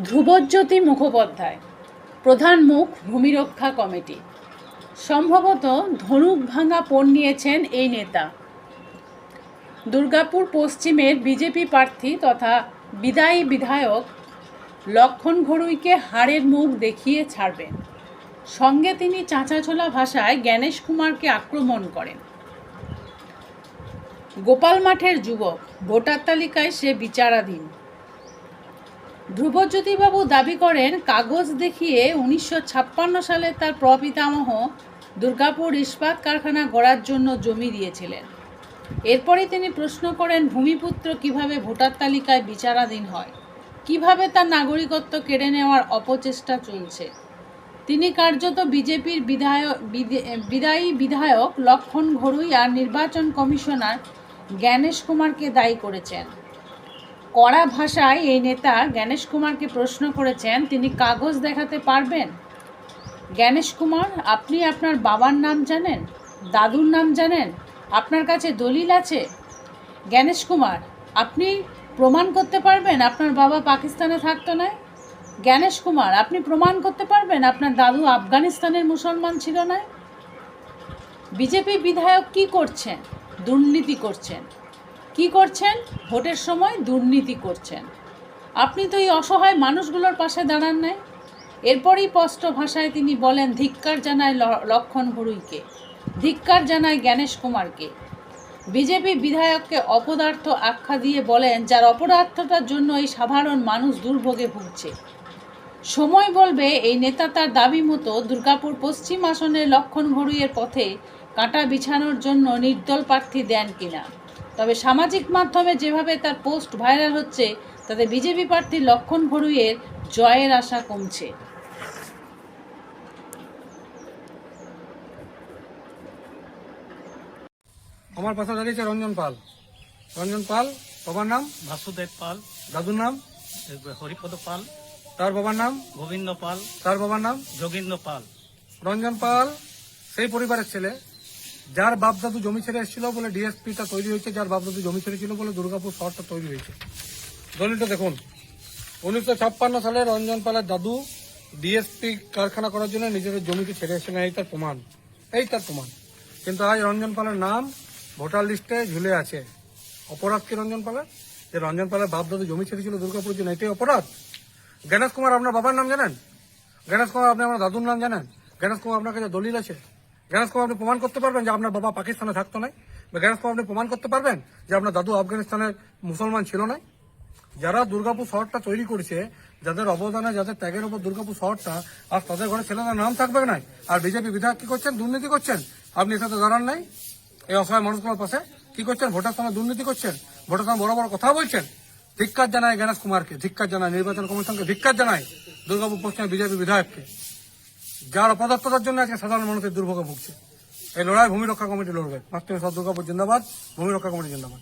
ধ্রুবজ্যোতি মুখোপাধ্যায়, প্রধান মুখ ভূমিরক্ষা কমিটি। সম্ভবত ধনুক ভাঙা পণ নিয়েছেন এই নেতা। দুর্গাপুর পশ্চিমের বিজেপি প্রার্থী তথা বিদায়ী বিধায়ক লক্ষণ ঘড়ুইকে হাড়ের মুখ দেখিয়ে ছাড়বেন। সঙ্গে তিনি চাঁচাছোলা ভাষায় জ্ঞানেশ কুমারকে আক্রমণ করেন। গোপাল মাঠের যুবক, ভোটার তালিকায় সে বিচারাধীন। ধ্রুবজ্যোতিবাবু দাবি করেন, কাগজ দেখিয়ে 1956 সালে তার প্রপিতামহ দুর্গাপুর ইস্পাত কারখানা গড়ার জন্য জমি দিয়েছিলেন। এরপরই তিনি প্রশ্ন করেন, ভূমিপুত্র কিভাবে ভোটার তালিকায় বিচারাধীন হয়, কিভাবে তার নাগরিকত্ব কেড়ে নেওয়ার অপচেষ্টা চলছে। তিনি কার্যত বিজেপির বিদায়ী বিধায়ক লক্ষণ ঘড়ুই আর নির্বাচন কমিশনার জ্ঞানেশ কুমারকে দায়ী করেছেন। কড়া ভাষায় এই নেতা জ্ঞানেশ কুমারকে প্রশ্ন করেছেন, তিনি কাগজ দেখাতে পারবেন? জ্ঞানেশ কুমার, আপনি আপনার বাবার নাম জানেন, দাদুর নাম জানেন, আপনার কাছে দলিল আছে? জ্ঞানেশ কুমার, আপনি প্রমাণ করতে পারবেন আপনার বাবা পাকিস্তানে থাকতো না? জ্ঞানেশ কুমার, আপনি প্রমাণ করতে পারবেন আপনার দাদু আফগানিস্তানের মুসলমান ছিল না? বিজেপি বিধায়ক কি করছেন? দুর্নীতি করছেন। কি করছেন? ভোটের সময় দুর্নীতি করছেন। আপনি তো এই অসহায় মানুষগুলোর পাশে দাঁড়ান নাই। এরপরই স্পষ্ট ভাষায় তিনি বলেন, ধিক্কার জানায় লক্ষণ ঘড়ুইকে, ধিক্কার জানায় জ্ঞানেশ কুমারকে। বিজেপি বিধায়ককে অপদার্থ আখ্যা দিয়ে বলেন, যার অপদার্থতার জন্য এই সাধারণ মানুষ দুর্ভোগে ভুগছে। সময় বলবে এই নেতা তার দাবি মতো দুর্গাপুর পশ্চিম আসনের লক্ষণ ঘড়ুইয়ের পথে কাঁটা বিছানোর জন্য নির্দল প্রার্থী দেন কিনা। তবে সামাজিক মাধ্যমে যেভাবে তার পোস্ট ভাইরাল হচ্ছে, তাতে বিজেপি প্রার্থী লক্ষণ ঘড়ুইয়ের জয়ের আশা কমছে। আমার পাশে দাঁড়িয়েছে রঞ্জন পাল। রঞ্জন পাল, বাবার নাম বাসুদেব পাল, দাদুর নাম হরিপদ পাল, তার বাবার নাম গোবিন্দ পাল, তার বাবার নাম যোগেন্দ্র পাল। রঞ্জন পাল সেই পরিবারের ছেলে যার বাপ দাদু জমি ছেড়ে এসেছিল বলে ডিএসপিটা তৈরি হয়েছে, যার বাপ দাদু জমি ছেড়েছিল বলে দুর্গাপুর শহরটা তৈরি হয়েছে। দলিলটা দেখুন, 1956 সালে রঞ্জন পালের দাদু ডিএসপি কারখানা করার জন্য নিজেদের জমিকে ছেড়ে এসে নেয়, এই তার প্রমাণ, এই তার প্রমাণ। কিন্তু আজ রঞ্জন পালের নাম ভোটার লিস্টে ঝুলে আছে। অপরাধ কি রঞ্জন পালের? যে রঞ্জন পালের বাপ দাদু জমি ছেড়েছিল দুর্গাপুরের জন্য, এটাই অপরাধ। জ্ঞানেশ কুমার, আপনার বাবার নাম জানেন? জ্ঞানেশ কুমার, আপনি আপনার দাদুর নাম জানেন? জ্ঞানেশ কুমার, আপনার কাছে দলিল আছে? জ্ঞানেশ কুমার, আপনি প্রমাণ করতে পারবেন যে আপনার বাবা পাকিস্তানে থাকতো না? জ্ঞানেশ কুমার, আপনি প্রমাণ করতে পারবেন যে আপনার দাদু আফগানিস্তানের মুসলমান ছিল না? যারা দুর্গাপুর শহরটা তৈরি করেছে, যাদের অবদানে, যাদের ত্যাগের উপর দুর্গাপুর শহরটা, আর তাদের ঘরে ছেলেদের নাম থাকবে না। আর বিজেপি বিধায়ক কি করছেন? দুর্নীতি করছেন। আপনি এর সাথে দাঁড়ান নাই? এই অসহায় মানুষগুলোর পাশে কি করছেন? ভোটার সময় দুর্নীতি করছেন, ভোটার সময় বড় বড় কথা বলছেন। ধিক্কার জানায় জ্ঞানেশ কুমারকে, ধিক্কার জানায় নির্বাচন কমিশনকে, ধিক্কার জানায় দুর্গাপুর পশ্চিমে বিজেপি বিধায়ককে, যার অপদার্থতার জন্য আজকে সাধারণ মানুষের দুর্ভোগে ভুগছে। এই লড়াই ভূমি রক্ষা কমিটি লড়বে। মাস্টার সব দুর্গাপুর জিন্দাবাদ, ভূমি রক্ষা কমিটি জিন্দাবাদ।